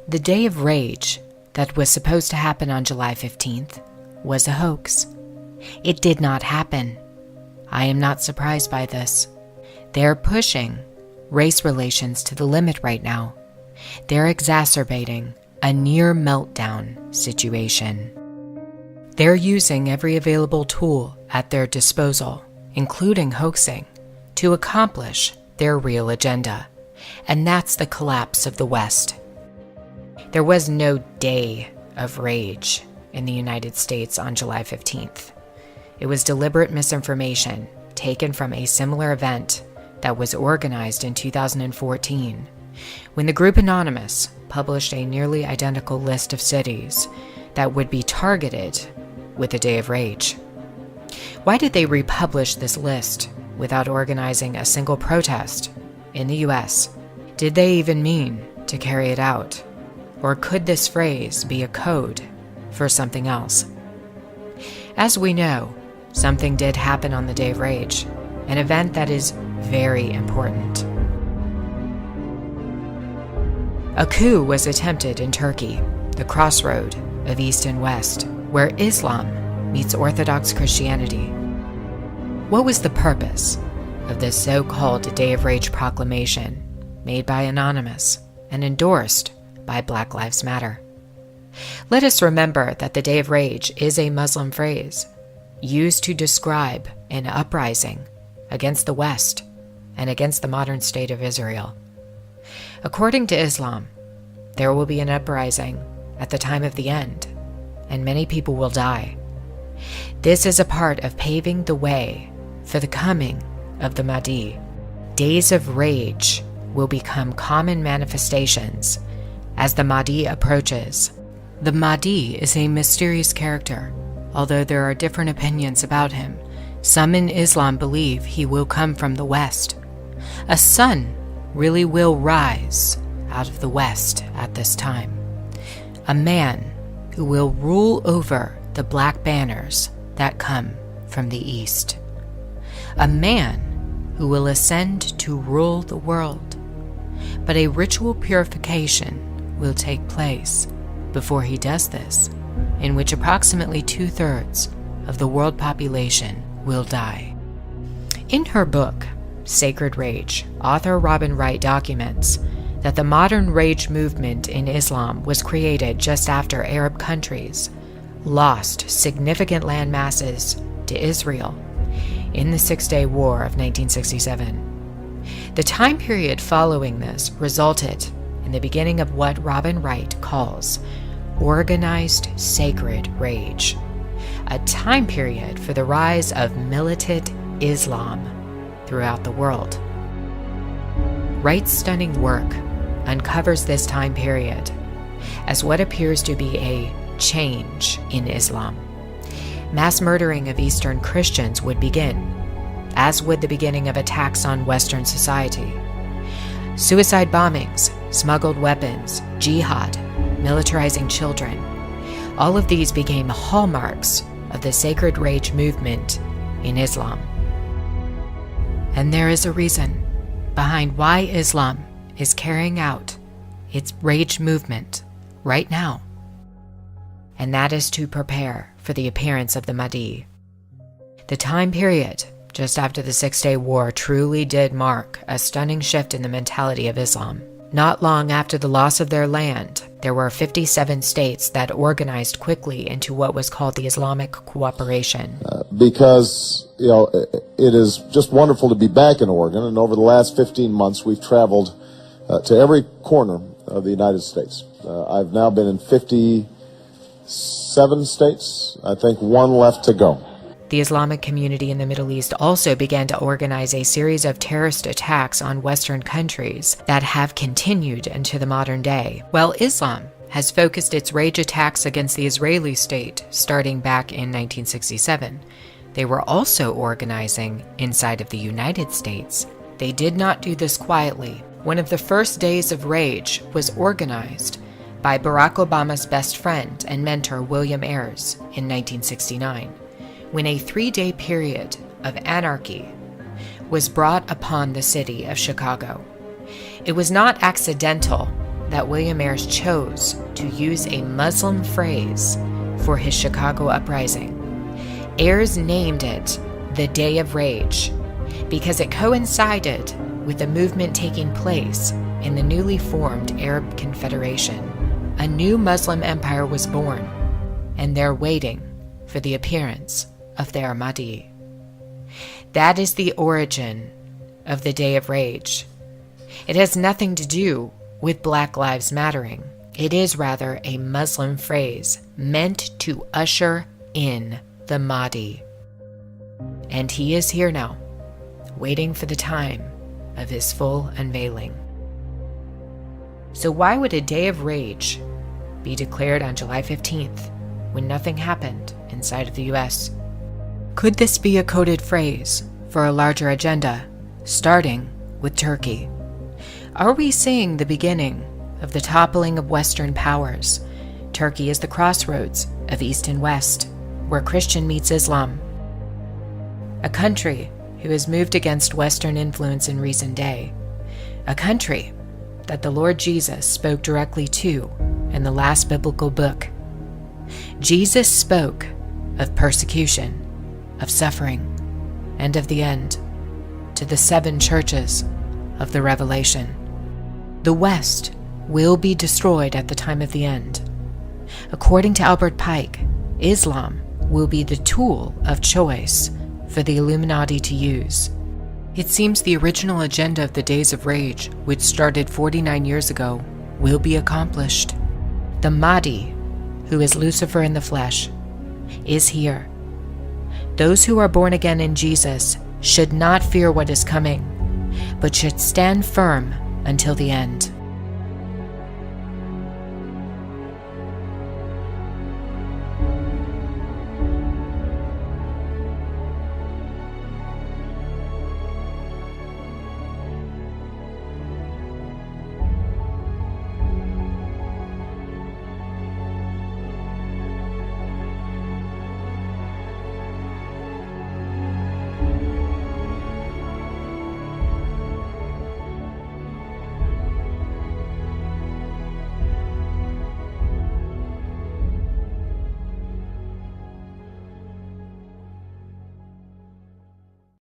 The Day of Rage that was supposed to happen on July 15th was a hoax. It did not happen. I am not surprised by this. They're pushing race relations to the limit right now. They're exacerbating a near meltdown situation. They're using every available tool at their disposal, including hoaxing, to accomplish their real agenda, and that's the collapse of the West. There was no day of rage in the United States on July 15th. It was deliberate misinformation taken from a similar event that was organized in 2014, when the group Anonymous published a nearly identical list of cities that would be targeted with a day of rage. Why did they republish this list without organizing a single protest in the US? Did they even mean to carry it out? Or could this phrase be a code for something else? As we know, something did happen on the Day of Rage, an event that is very important. A coup was attempted in Turkey, the crossroad of East and West, where Islam meets Orthodox Christianity. What was the purpose of this so-called Day of Rage proclamation made by Anonymous and endorsed by Black Lives Matter? Let us remember that the Day of Rage is a Muslim phrase used to describe an uprising against the West and against the modern state of Israel. According to Islam, there will be an uprising at the time of the end, and many people will die. This is a part of paving the way for the coming of the Mahdi. Days of rage will become common manifestations as the Mahdi approaches. The Mahdi is a mysterious character, although there are different opinions about him. Some in Islam believe he will come from the West. A sun really will rise out of the West at this time. A man who will rule over the black banners that come from the East. A man who will ascend to rule the world. But a ritual purification will take place before he does this, in which approximately 2/3 of the world population will die. In her book, Sacred Rage, author Robin Wright documents that the modern rage movement in Islam was created just after Arab countries lost significant land masses to Israel in the Six-Day War of 1967. The time period following this resulted in the beginning of what Robin Wright calls organized sacred rage, a time period for the rise of militant Islam throughout the world. Wright's stunning work uncovers this time period as what appears to be a change in Islam. Mass murdering of Eastern Christians would begin, as would the beginning of attacks on Western society. Suicide bombings, smuggled weapons, jihad, militarizing children, all of these became hallmarks of the sacred rage movement in Islam. And there is a reason behind why Islam is carrying out its rage movement right now, and that is to prepare for the appearance of the Mahdi. The time period just after the Six-Day War truly did mark a stunning shift in the mentality of Islam. Not long after the loss of their land, there were 57 states that organized quickly into what was called the Islamic Cooperation. Because, it is just wonderful to be back in Oregon, and over the last 15 months we've traveled to every corner of the United States. I've now been in 57 states, I think one left to go. The Islamic community in the Middle East also began to organize a series of terrorist attacks on Western countries that have continued into the modern day. While Islam has focused its rage attacks against the Israeli state starting back in 1967, they were also organizing inside of the United States. They did not do this quietly. One of the first days of rage was organized by Barack Obama's best friend and mentor William Ayers in 1969. When a 3-day period of anarchy was brought upon the city of Chicago. It was not accidental that William Ayres chose to use a Muslim phrase for his Chicago uprising. Ayres named it the Day of Rage because it coincided with a movement taking place in the newly formed Arab Confederation. A new Muslim empire was born, and they're waiting for the appearance of their Mahdi. That is the origin of the Day of Rage. It has nothing to do with Black Lives Mattering. It is rather a Muslim phrase meant to usher in the Mahdi. And he is here now, waiting for the time of his full unveiling. So why would a Day of Rage be declared on July 15th when nothing happened inside of the US? Could this be a coded phrase for a larger agenda, starting with Turkey? Are we seeing the beginning of the toppling of Western powers? Turkey is the crossroads of East and West, where Christian meets Islam. A country who has moved against Western influence in recent day. A country that the Lord Jesus spoke directly to in the last biblical book. Jesus spoke of persecution, of suffering, and of the end to the 7 churches of the Revelation. The West will be destroyed at the time of the end. According to Albert Pike, Islam will be the tool of choice for the Illuminati to use. It seems the original agenda of the Days of Rage, which started 49 years ago, will be accomplished. The Mahdi, who is Lucifer in the flesh, is here. Those who are born again in Jesus should not fear what is coming, but should stand firm until the end.